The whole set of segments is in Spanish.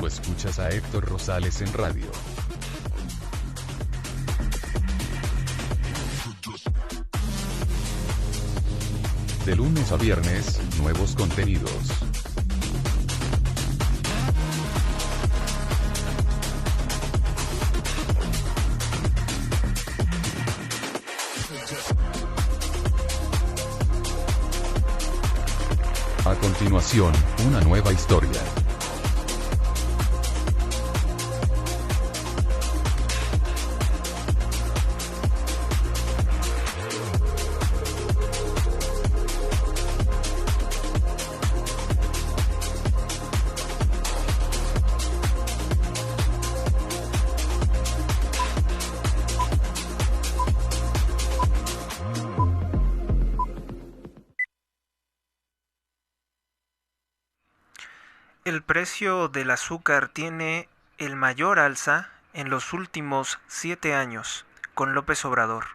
Tú escuchas a Héctor Rosales en radio. De lunes a viernes, nuevos contenidos. A continuación, una nueva historia. El precio del azúcar tiene el mayor alza en los últimos 7 años con López Obrador.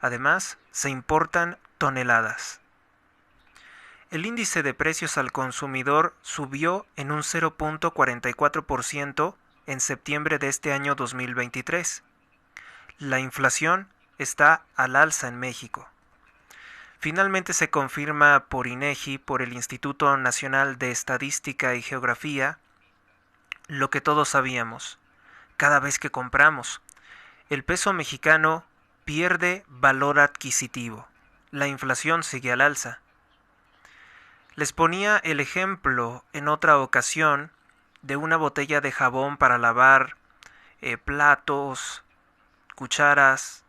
Además, se importan toneladas. El índice de precios al consumidor subió en un 0.44% en septiembre de este año 2023. La inflación está al alza en México. Finalmente se confirma por INEGI, por el Instituto Nacional de Estadística y Geografía, lo que todos sabíamos. Cada vez que compramos, el peso mexicano pierde valor adquisitivo. La inflación sigue al alza. Les ponía el ejemplo en otra ocasión de una botella de jabón para lavar platos, cucharas,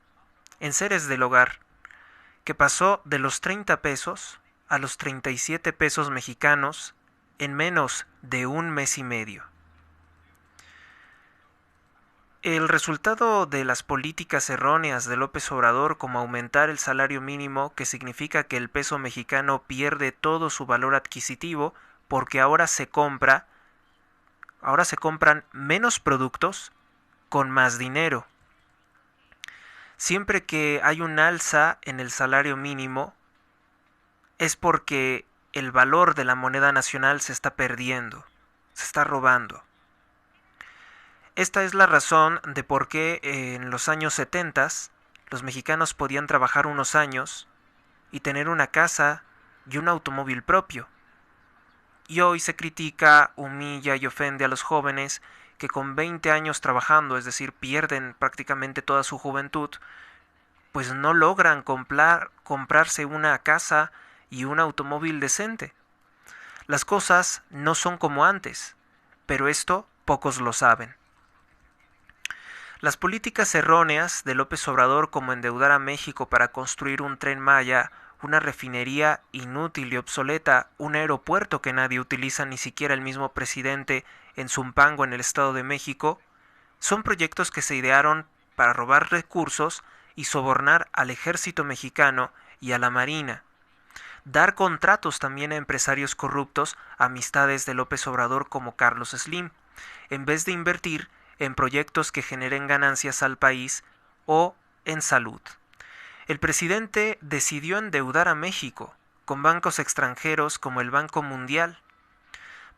enseres del hogar, que pasó de los 30 pesos a los 37 pesos mexicanos en menos de un mes y medio. El resultado de las políticas erróneas de López Obrador, como aumentar el salario mínimo, que significa que el peso mexicano pierde todo su valor adquisitivo porque ahora se compran menos productos con más dinero. Siempre que hay un alza en el salario mínimo es porque el valor de la moneda nacional se está perdiendo, se está robando. Esta es la razón de por qué en los años 70 los mexicanos podían trabajar unos años y tener una casa y un automóvil propio. Y hoy se critica, humilla y ofende a los jóvenes que con 20 años trabajando, es decir, pierden prácticamente toda su juventud, pues no logran comprarse una casa y un automóvil decente. Las cosas no son como antes, pero esto pocos lo saben. Las políticas erróneas de López Obrador, como endeudar a México para construir un Tren Maya, una refinería inútil y obsoleta, un aeropuerto que nadie utiliza, ni siquiera el mismo presidente, en Zumpango, en el Estado de México, son proyectos que se idearon para robar recursos y sobornar al ejército mexicano y a la marina. Dar contratos también a empresarios corruptos, amistades de López Obrador como Carlos Slim, en vez de invertir en proyectos que generen ganancias al país o en salud. El presidente decidió endeudar a México con bancos extranjeros como el Banco Mundial,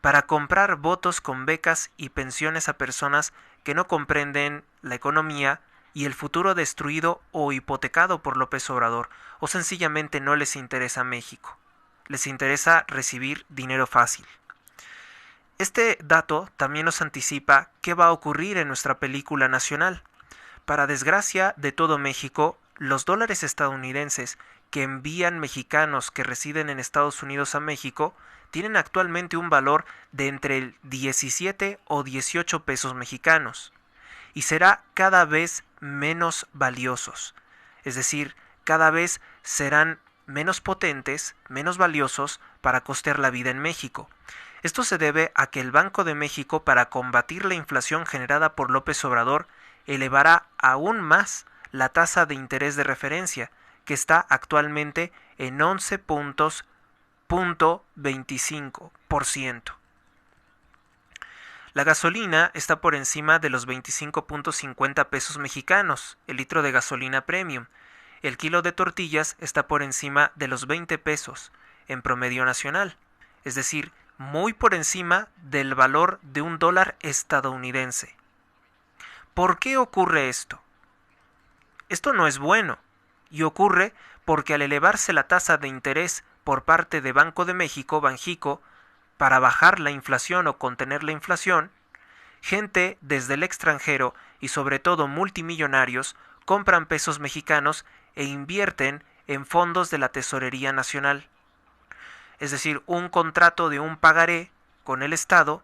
para comprar votos con becas y pensiones a personas que no comprenden la economía y el futuro destruido o hipotecado por López Obrador, o sencillamente no les interesa México. Les interesa recibir dinero fácil. Este dato también nos anticipa qué va a ocurrir en nuestra película nacional. Para desgracia de todo México, los dólares estadounidenses que envían mexicanos que residen en Estados Unidos a México tienen actualmente un valor de entre 17 o 18 pesos mexicanos y será cada vez menos valiosos, es decir, cada vez serán menos potentes, menos valiosos para costear la vida en México. Esto se debe a que el Banco de México, para combatir la inflación generada por López Obrador, elevará aún más la tasa de interés de referencia, que está actualmente en 11.25%. La gasolina está por encima de los 25.50 pesos mexicanos, el litro de gasolina premium. El kilo de tortillas está por encima de los 20 pesos en promedio nacional, es decir, muy por encima del valor de un dólar estadounidense. ¿Por qué ocurre esto? Esto no es bueno, y ocurre porque al elevarse la tasa de interés por parte de Banco de México, Banjico, para bajar la inflación o contener la inflación, gente desde el extranjero y sobre todo multimillonarios compran pesos mexicanos e invierten en fondos de la Tesorería Nacional. Es decir, un contrato de un pagaré con el Estado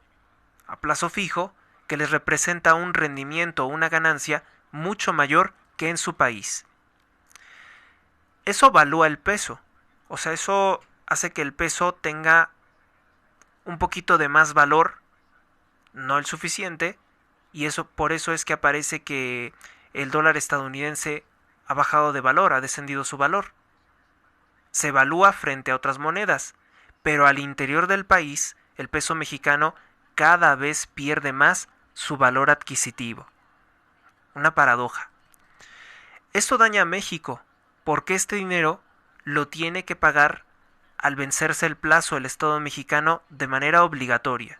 a plazo fijo que les representa un rendimiento o una ganancia mucho mayor que en su país. Eso valúa el peso, o sea, eso hace que el peso tenga un poquito de más valor, no el suficiente, y eso por eso es que aparece que el dólar estadounidense ha bajado de valor, ha descendido su valor. Se evalúa frente a otras monedas, pero al interior del país el peso mexicano cada vez pierde más su valor adquisitivo. Una paradoja. Esto daña a México, porque este dinero lo tiene que pagar al vencerse el plazo el Estado mexicano de manera obligatoria.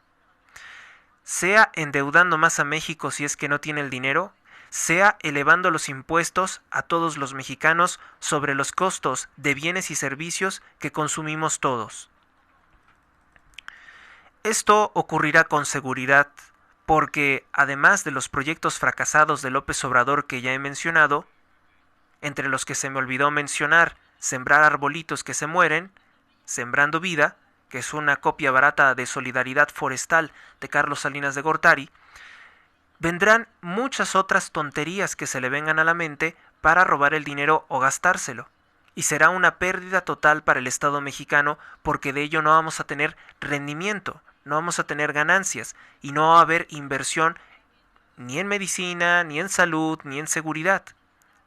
Sea endeudando más a México si es que no tiene el dinero, sea elevando los impuestos a todos los mexicanos sobre los costos de bienes y servicios que consumimos todos. Esto ocurrirá con seguridad porque, además de los proyectos fracasados de López Obrador que ya he mencionado, entre los que se me olvidó mencionar Sembrar arbolitos que se mueren, Sembrando vida, que es una copia barata de Solidaridad Forestal de Carlos Salinas de Gortari, vendrán muchas otras tonterías que se le vengan a la mente para robar el dinero o gastárselo. Y será una pérdida total para el Estado mexicano porque de ello no vamos a tener rendimiento, no vamos a tener ganancias y no va a haber inversión ni en medicina, ni en salud, ni en seguridad.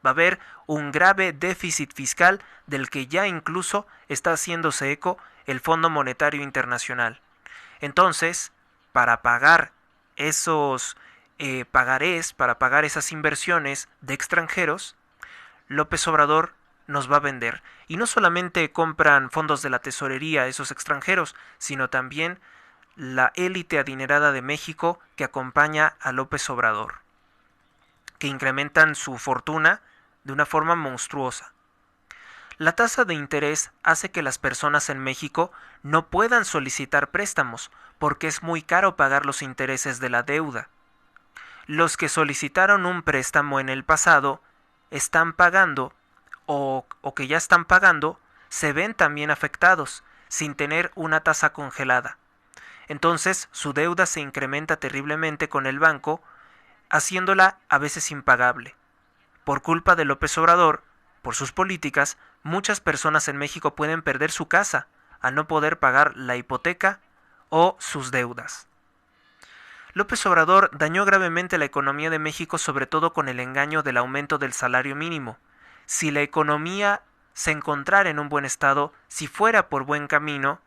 Va a haber un grave déficit fiscal del que ya incluso está haciéndose eco el Fondo Monetario Internacional. Entonces, para pagar esos pagarés, para pagar esas inversiones de extranjeros, López Obrador nos va a vender. Y no solamente compran fondos de la tesorería esos extranjeros, sino también la élite adinerada de México que acompaña a López Obrador, que incrementan su fortuna de una forma monstruosa. La tasa de interés hace que las personas en México no puedan solicitar préstamos porque es muy caro pagar los intereses de la deuda. Los que solicitaron un préstamo en el pasado están pagando o que ya están pagando se ven también afectados sin tener una tasa congelada. Entonces su deuda se incrementa terriblemente con el banco, haciéndola a veces impagable. Por culpa de López Obrador, por sus políticas, muchas personas en México pueden perder su casa al no poder pagar la hipoteca o sus deudas. López Obrador dañó gravemente la economía de México, sobre todo con el engaño del aumento del salario mínimo. Si la economía se encontrara en un buen estado, si fuera por buen camino,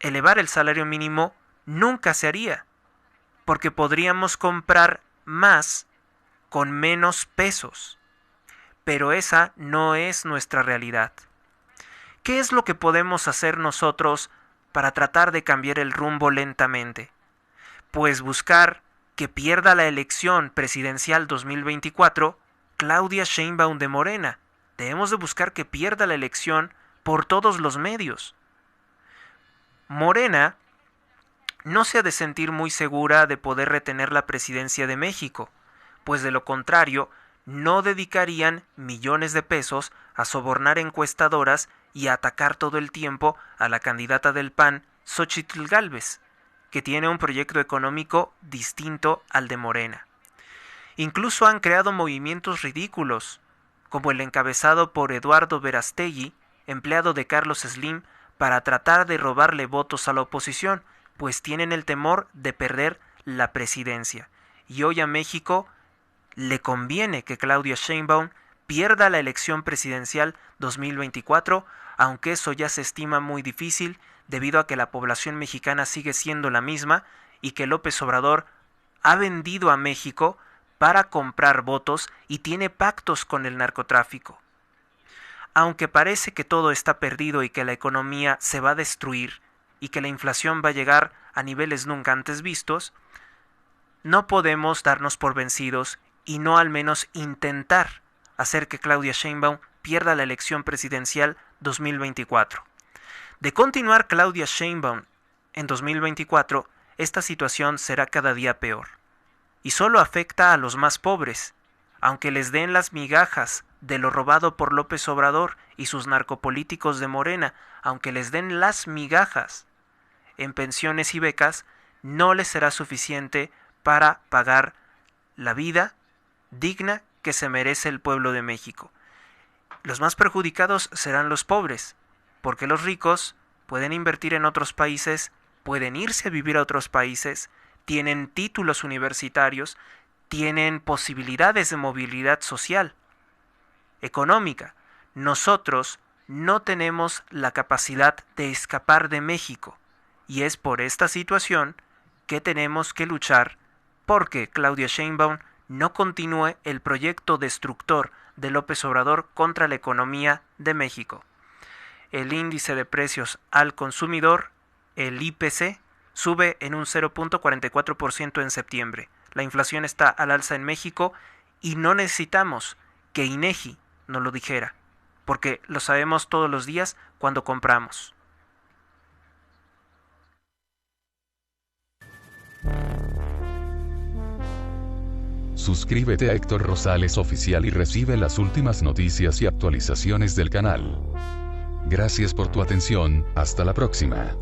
elevar el salario mínimo nunca se haría, porque podríamos comprar más con menos pesos. Pero esa no es nuestra realidad. ¿Qué es lo que podemos hacer nosotros para tratar de cambiar el rumbo lentamente? Pues buscar que pierda la elección presidencial 2024 Claudia Sheinbaum de Morena. Debemos de buscar que pierda la elección por todos los medios. Morena no se ha de sentir muy segura de poder retener la presidencia de México, pues de lo contrario no dedicarían millones de pesos a sobornar encuestadoras y a atacar todo el tiempo a la candidata del PAN, Xóchitl Gálvez, que tiene un proyecto económico distinto al de Morena. Incluso han creado movimientos ridículos, como el encabezado por Eduardo Verástegui, empleado de Carlos Slim, para tratar de robarle votos a la oposición, pues tienen el temor de perder la presidencia. Y hoy a México le conviene que Claudia Sheinbaum pierda la elección presidencial 2024, aunque eso ya se estima muy difícil debido a que la población mexicana sigue siendo la misma y que López Obrador ha vendido a México para comprar votos y tiene pactos con el narcotráfico. Aunque parece que todo está perdido y que la economía se va a destruir, y que la inflación va a llegar a niveles nunca antes vistos, no podemos darnos por vencidos y no al menos intentar hacer que Claudia Sheinbaum pierda la elección presidencial 2024. De continuar Claudia Sheinbaum en 2024, esta situación será cada día peor. Y solo afecta a los más pobres, aunque les den las migajas de lo robado por López Obrador y sus narcopolíticos de Morena, aunque les den las migajas en pensiones y becas, no les será suficiente para pagar la vida digna que se merece el pueblo de México. Los más perjudicados serán los pobres, porque los ricos pueden invertir en otros países, pueden irse a vivir a otros países, tienen títulos universitarios, tienen posibilidades de movilidad social, económica. Nosotros no tenemos la capacidad de escapar de México, y es por esta situación que tenemos que luchar porque Claudia Sheinbaum no continúe el proyecto destructor de López Obrador contra la economía de México. El índice de precios al consumidor, el IPC, sube en un 0.44% en septiembre. La inflación está al alza en México y no necesitamos que INEGI nos lo dijera, porque lo sabemos todos los días cuando compramos. Suscríbete a Héctor Rosales Oficial y recibe las últimas noticias y actualizaciones del canal. Gracias por tu atención, hasta la próxima.